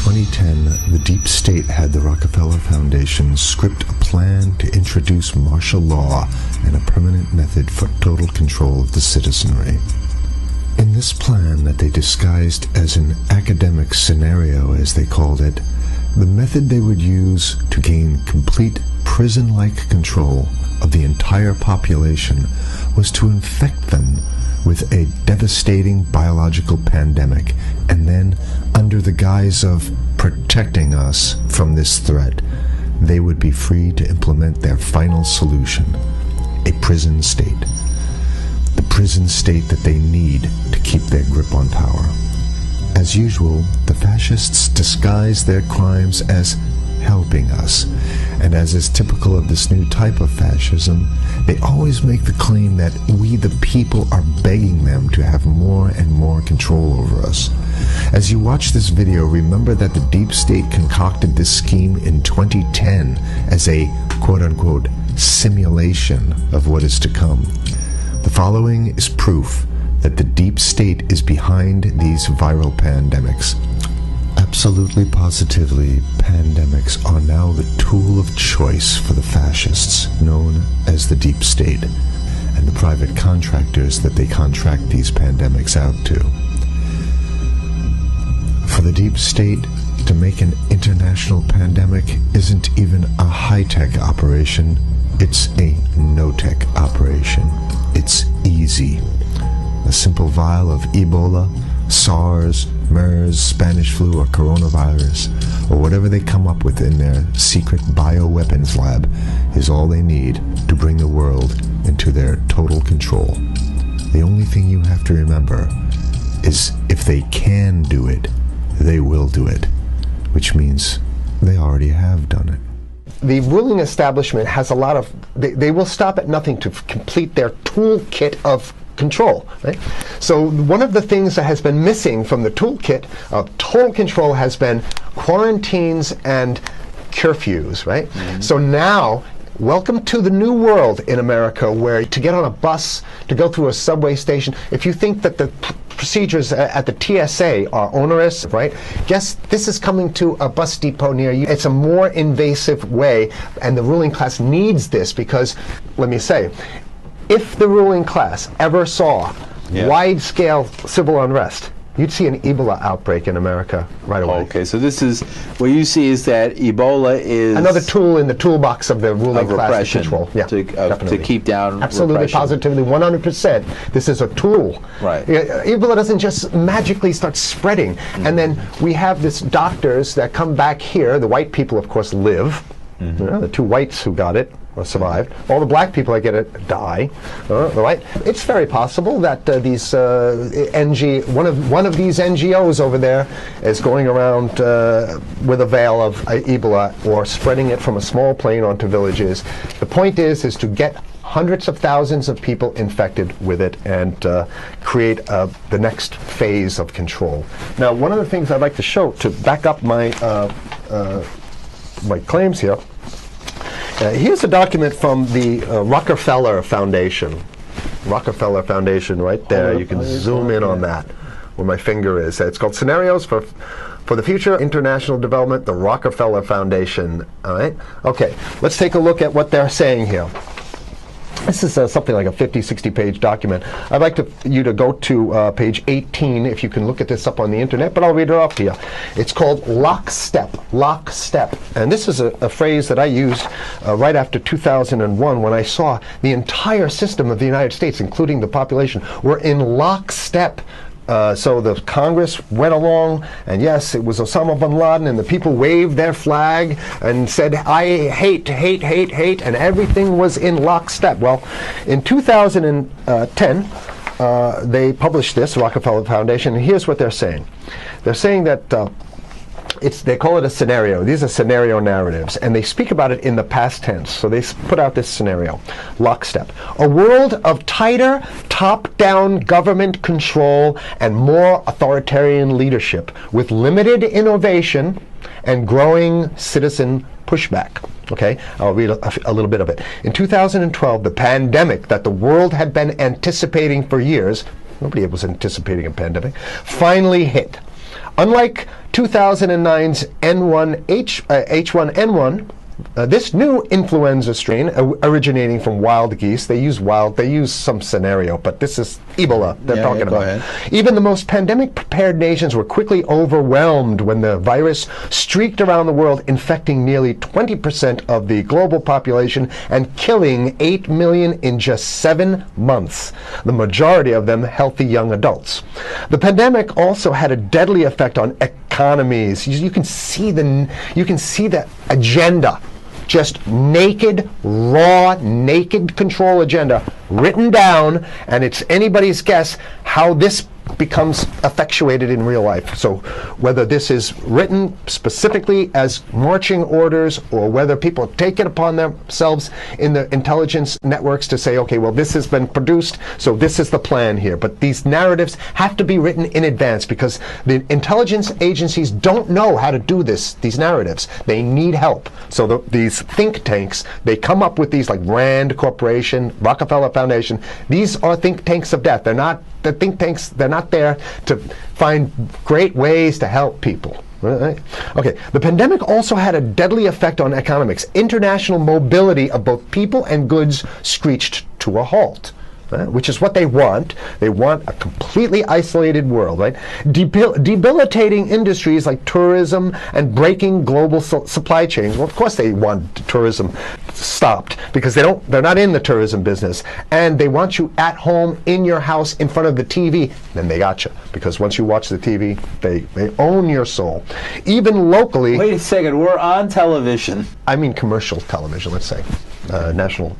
2010, the deep state had the Rockefeller Foundation script a plan to introduce martial law and a permanent method for total control of the citizenry. In this plan that they disguised as an academic scenario, as they called it, the method they would use to gain complete prison-like control of the entire population was to infect them with a devastating biological pandemic, and then, under the guise of protecting us from this threat, they would be free to implement their final solution, a prison state. The prison state that they need to keep their grip on power. As usual, the fascists disguise their crimes as helping us, and as is typical of this new type of fascism, they always make the claim that we the people are begging them to have more and more control over us. As you watch this video, remember that the deep state concocted this scheme in 2010 as a quote-unquote simulation of what is to come. The following is proof that the deep state is behind these viral pandemics. Absolutely positively, pandemics are now the tool of choice for the fascists, known as the deep state, and the private contractors that they contract these pandemics out to. For the deep state, to make an international pandemic isn't even a high-tech operation, it's a no-tech operation. It's easy. A simple vial of Ebola, SARS, MERS, Spanish flu, or coronavirus, or whatever they come up with in their secret bioweapons lab, is all they need to bring the world into their total control. The only thing you have to remember is if they can do it, they will do it, which means they already have done it. The ruling establishment has a lot of, they will stop at nothing to complete their toolkit of control, right? So one of the things that has been missing from the toolkit of total control has been quarantines and curfews, right? Mm-hmm. So now, welcome to the new world in America, where to get on a bus, to go through a subway station, if you think that the procedures at the TSA are onerous, right? Guess this is coming to a bus depot near you. It's a more invasive way, and the ruling class needs this because, let me say, if the ruling class ever saw wide-scale civil unrest, you'd see an Ebola outbreak in America right away. Okay, so this is, what you see is that Ebola is another tool in the toolbox of the ruling class control. Yeah, to keep down absolutely, repression. Positively, 100%. This is a tool. Right. Ebola doesn't just magically start spreading. Mm-hmm. And then we have this doctors that come back here. The white people, of course, live. Mm-hmm. You know, the two whites who got it or survived. All the black people that get it die. Right? It's very possible that these one of these NGOs over there is going around with a veil of Ebola or spreading it from a small plane onto villages. The point is to get hundreds of thousands of people infected with it and create the next phase of control. Now, one of the things I'd like to show to back up my my claims here. Here's a document from the Rockefeller Foundation. Rockefeller Foundation, right there. You can zoom in on that, where my finger is. It's called Scenarios for the Future International Development, the Rockefeller Foundation. All right. Okay. Let's take a look at what they're saying here. This is something like a 50, 60-page document. I'd like you to go to page 18, if you can look at this up on the internet, but I'll read it off to you. It's called lockstep, lockstep. And this is a phrase that I used right after 2001 when I saw the entire system of the United States, including the population, were in lockstep. So the Congress went along, and yes, it was Osama bin Laden, and the people waved their flag and said, I hate, hate, hate, hate, and everything was in lockstep. Well, in 2010, they published this, Rockefeller Foundation, and here's what they're saying. They're saying that they call it a scenario. These are scenario narratives, and they speak about it in the past tense. So they put out this scenario, lockstep. A world of tighter, top-down government control and more authoritarian leadership with limited innovation and growing citizen pushback. Okay, I'll read a little bit of it. In 2012, the pandemic that the world had been anticipating for years, nobody was anticipating a pandemic, finally hit. Unlike 2009's H1N1. This new influenza strain originating from wild geese. They use some scenario, but this is Ebola they're talking go about. ahead. Even the most pandemic-prepared nations were quickly overwhelmed when the virus streaked around the world, infecting nearly 20% of the global population and killing 8 million in just 7 months, the majority of them healthy young adults. The pandemic also had a deadly effect on economies. You can see the agenda. Just naked, raw, naked control agenda written down, and it's anybody's guess how this becomes effectuated in real life. So whether this is written specifically as marching orders or whether people take it upon themselves in the intelligence networks to say, okay, well, this has been produced, so this is the plan here. But these narratives have to be written in advance because the intelligence agencies don't know how to do these narratives. They need help. So these think tanks, they come up with these like Rand Corporation, Rockefeller Foundation. These are think tanks of death. They're not the think tanks, they're not there to find great ways to help people. Right? Okay, the pandemic also had a deadly effect on economics. International mobility of both people and goods screeched to a halt. Which is what they want. They want a completely isolated world, right? Debilitating industries like tourism and breaking global supply chains. Well, of course they want tourism stopped because they're not in the tourism business, and they want you at home in your house in front of the TV. Then they got you because once you watch the TV, they own your soul. Even locally. Wait a second, we're on television. I mean commercial television, let's say. National.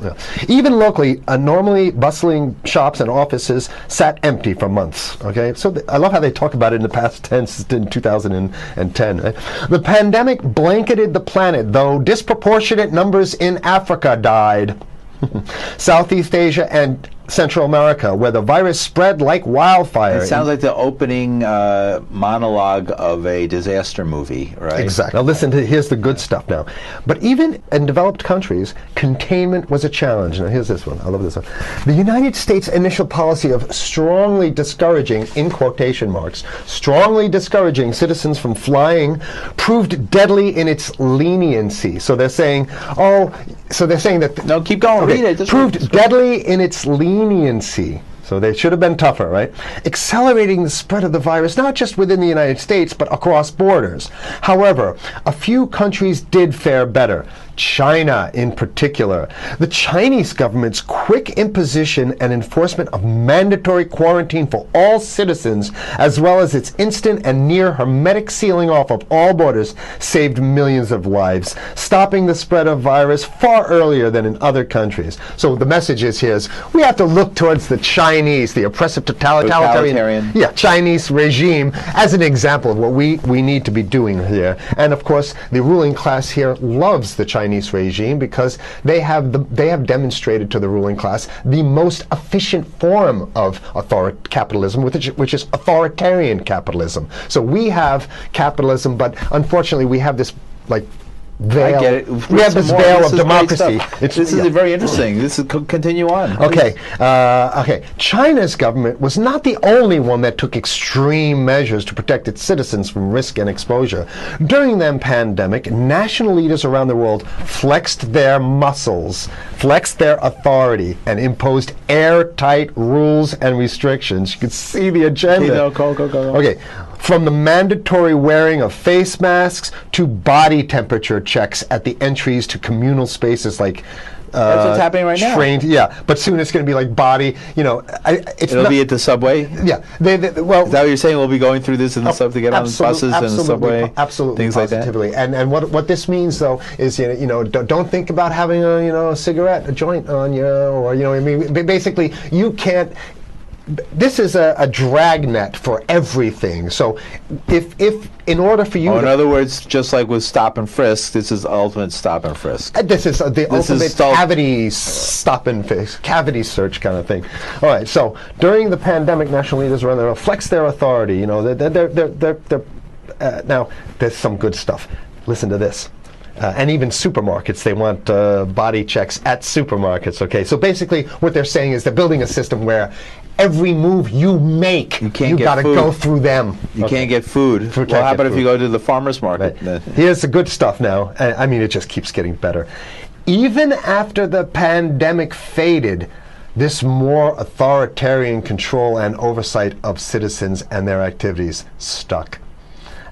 Even locally, normally bustling shops and offices sat empty for months. Okay, so I love how they talk about it in the past tense in 2010. Right? The pandemic blanketed the planet, though disproportionate numbers in Africa died. Southeast Asia and Central America, where the virus spread like wildfire. It sounds like the opening monologue of a disaster movie, right? Exactly. Now listen here's the good stuff now. But even in developed countries, containment was a challenge. Now here's this one. I love this one. The United States' initial policy of strongly discouraging, in quotation marks, strongly discouraging citizens from flying proved deadly in its leniency. So they're saying, that... No, keep going. Okay, read it. Just proved deadly in its leniency. So they should have been tougher, right? Accelerating the spread of the virus, not just within the United States, but across borders. However, a few countries did fare better. China in particular. The Chinese government's quick imposition and enforcement of mandatory quarantine for all citizens, as well as its instant and near hermetic sealing off of all borders, saved millions of lives, stopping the spread of virus far earlier than in other countries. So the message here is we have to look towards the Chinese, the oppressive totalitarian Chinese regime as an example of what we need to be doing here. And of course, the ruling class here loves the Chinese regime because they have demonstrated to the ruling class the most efficient form of capitalism, which is authoritarian capitalism. So we have capitalism, but unfortunately we have this veil. I get it. We have this veil of democracy. This is very interesting. This is continue on. Okay. China's government was not the only one that took extreme measures to protect its citizens from risk and exposure. During the pandemic, national leaders around the world flexed their muscles, flexed their authority, and imposed airtight rules and restrictions. You can see the agenda. Okay, go. Okay. From the mandatory wearing of face masks to body temperature checks at the entries to communal spaces like that's what's happening right now. Yeah, but soon it's going to be like body. It'll be at the subway. Yeah, well, is that what you're saying? We'll be going through this in the sub to get on the buses and the subway, absolutely, things like that. And what this means though is don't think about having a cigarette, a joint on you, or basically you can't. This is a dragnet for everything. So if in order for you in other words, just like with stop and frisk, this is ultimate stop and frisk. This is the ultimate cavity stop and frisk, cavity search kind of thing. All right, so during the pandemic, national leaders around the world flexed their authority. Now there's some good stuff. Listen to this. and even supermarkets. They want body checks at supermarkets. Okay, so basically what they're saying is they're building a system where every move you make, you can't get got to food. go through them. You can't get food. Can't Well, how get about if food. you go to the farmer's market? Here's the good stuff now. I mean, it just keeps getting better. Even after the pandemic faded, this more authoritarian control and oversight of citizens and their activities stuck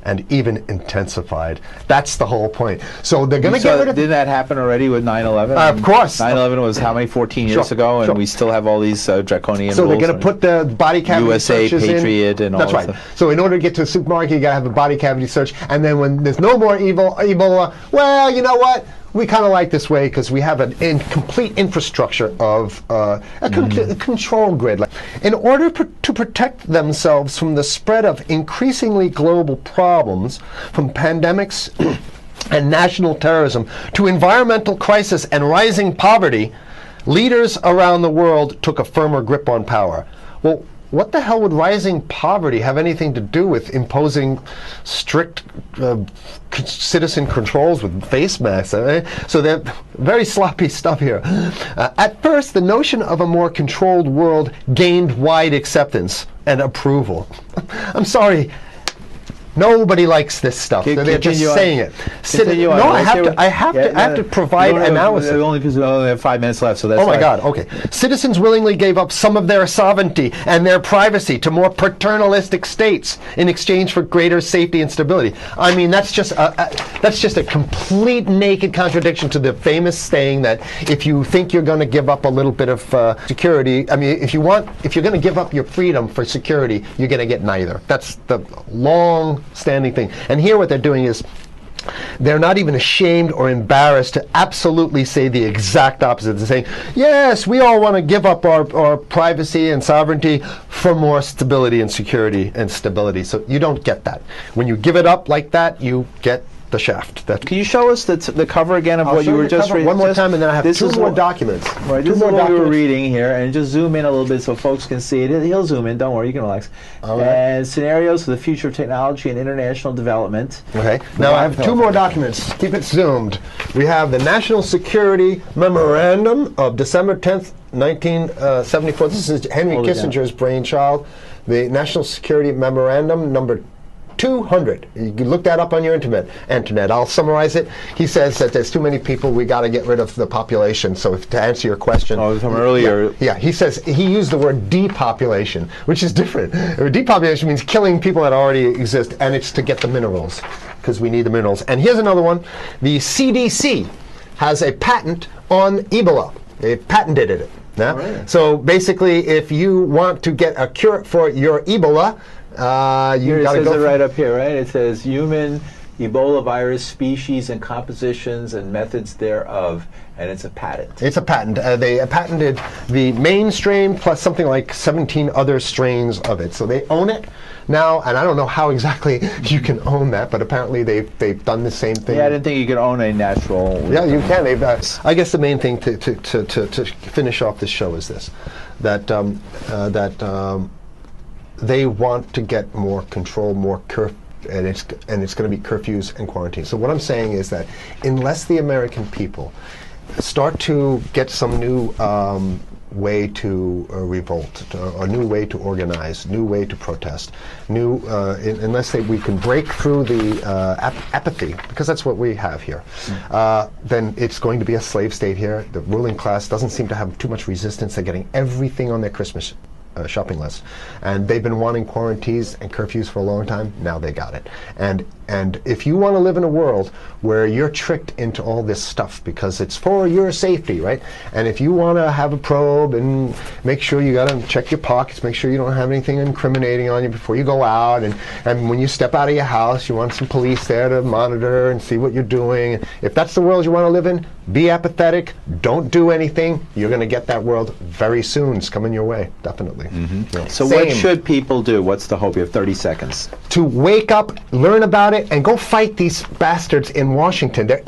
and even intensified. That's the whole point. So they're going to get rid of... Didn't that happen already with 9/11? Of course. 9/11 was how many, 14 years Sure, ago, and sure. we still have all these draconian So rules. they're going to put the body cavity USA searches Patriot in. and all That's that right. stuff. So in order to get to a supermarket, you got to have a body cavity search. And then when there's no more Ebola, well, you know what? We kind of like this way because we have a complete infrastructure of a control grid. In order to protect themselves from the spread of increasingly global problems, from pandemics and national terrorism to environmental crisis and rising poverty, leaders around the world took a firmer grip on power. Well, what the hell would rising poverty have anything to do with imposing strict citizen controls with face masks? So they're very sloppy stuff here. At first, the notion of a more controlled world gained wide acceptance and approval. I'm sorry. Nobody likes this stuff. They're just Continue on. saying it. Continue on. No, I have to provide analysis. Only because we only have 5 minutes left, so that's Oh my why- God, okay. Citizens willingly gave up some of their sovereignty and their privacy to more paternalistic states in exchange for greater safety and stability. I mean, that's just a complete naked contradiction to the famous saying that if you think you're going to give up a little bit of security, I mean, if you're going to give up your freedom for security, you're going to get neither. That's the long-standing thing. And here what they're doing is they're not even ashamed or embarrassed to absolutely say the exact opposite. They're saying, yes, we all want to give up our privacy and sovereignty for more stability and security and stability. So you don't get that. When you give it up like that, you get the shaft. Can you show us the cover again of I'll what show you were the just cover reading? one more time, and then I have two more documents. Right, Two this is more what we were documents. reading here, and just zoom in a little bit so folks can see it. He'll zoom in, don't worry, you can relax. All right. And scenarios for the future of technology and international development. Okay. Now I have two more documents. Keep it zoomed. We have the National Security Memorandum of December 10th, 1974. This is Henry Hold it down. Kissinger's brainchild. The National Security Memorandum number 200. You can look that up on your internet. I'll summarize it. He says that there's too many people. We got to get rid of the population. So to answer your question, From earlier. yeah, he says he used the word depopulation, which is different. Depopulation means killing people that already exist, and it's to get the minerals because we need the minerals. And here's another one. The CDC has a patent on Ebola. They patented it. Yeah? Right. So basically, if you want to get a cure for your Ebola, you Here it got to says go. it right up here, right? It says human Ebola virus species and compositions and methods thereof, and it's a patent. It's a patent. They patented the main strain plus something like 17 other strains of it. So they own it now, and I don't know how exactly you can own that, but apparently they've done the same thing. Yeah, I didn't think you could own a natural. Yeah, you can. They've, I guess the main thing to finish off this show is this: that they want to get more control, more and it's going to be curfews and quarantines. So what I'm saying is that unless the American people start to get some new way to revolt, a new way to organize, new way to protest, unless we can break through the apathy, because that's what we have here, then it's going to be a slave state here. The ruling class doesn't seem to have too much resistance. They're getting everything on their Christmas shopping list, and they've been wanting quarantines and curfews for a long time. Now they got it. And if you want to live in a world where you're tricked into all this stuff because it's for your safety, right? And if you want to have a probe and make sure you got to check your pockets, make sure you don't have anything incriminating on you before you go out, and when you step out of your house, you want some police there to monitor and see what you're doing. If that's the world you want to live in, be apathetic, don't do anything. You're going to get that world very soon. It's coming your way, definitely. Yeah. So what Same. should people do? What's the hope? You have 30 seconds. To wake up, learn about it, and go fight these bastards in Washington. They're